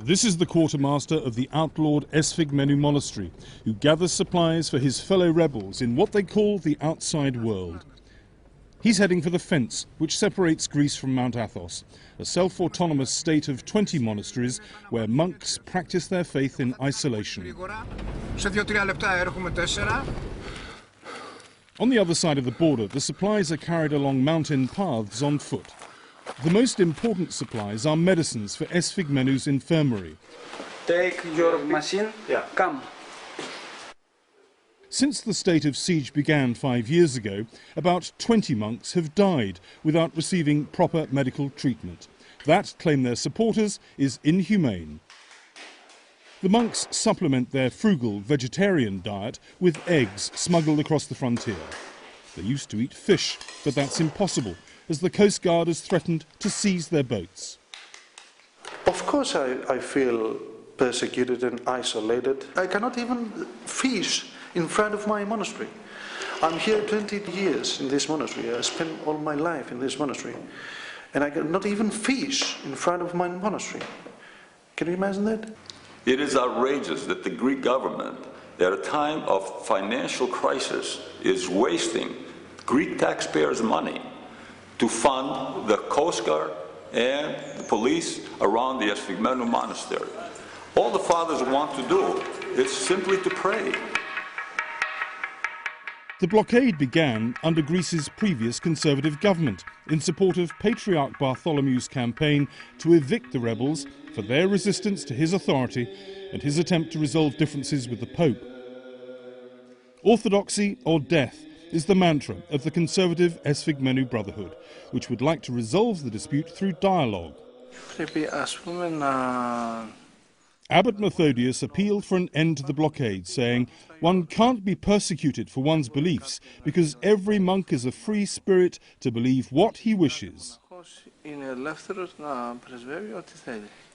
This is the quartermaster of the outlawed Есфигмен monastery, who gathers supplies for his fellow rebels in what they call the outside world. He's heading for the fence which separates Greece from Mount Athos, a self-autonomous state of 20 monasteries where monks practice their faith in isolation. On the other side of the border, the supplies are carried along mountain paths on foot. The most important supplies are medicines for Есфигмен's infirmary. Take your machine, come. Since the state of siege began 5 years ago, about 20 monks have died without receiving proper medical treatment. That, claim their supporters, is inhumane. The monks supplement their frugal vegetarian diet with eggs smuggled across the frontier. They used to eat fish, but that's impossible, as the Coast Guard has threatened to seize their boats. Of course I feel persecuted and isolated. I cannot even fish in front of my monastery. I'm here 20 years in this monastery. I spent all my life in this monastery. And I cannot even fish in front of my monastery. Can you imagine that? It is outrageous that the Greek government, at a time of financial crisis, is wasting Greek taxpayers' money to fund the Coast Guard and the police around the Есфигмен monastery. All the fathers want to do is simply to pray. The blockade began under Greece's previous Conservative government in support of Patriarch Bartholomew's campaign to evict the rebels for their resistance to his authority and his attempt to resolve differences with the Pope. Orthodoxy or death is the mantra of the Conservative Есφιγμένου Brotherhood, which would like to resolve the dispute through dialogue. Abbot Methodius appealed for an end to the blockade, saying, "One can't be persecuted for one's beliefs because every monk is a free spirit to believe what he wishes."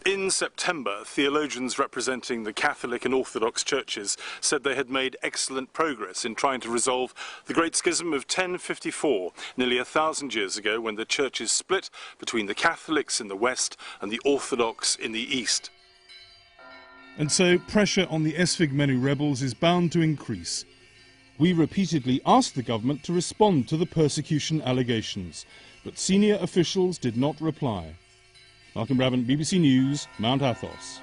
In September, theologians representing the Catholic and Orthodox churches said they had made excellent progress in trying to resolve the Great Schism of 1054, nearly 1,000 years ago, when the churches split between the Catholics in the west and the Orthodox in the east. And so pressure on the Есфигмен rebels is bound to increase. We repeatedly asked the government to respond to the persecution allegations, but senior officials did not reply. Malcolm Brabant, BBC News, Mount Athos.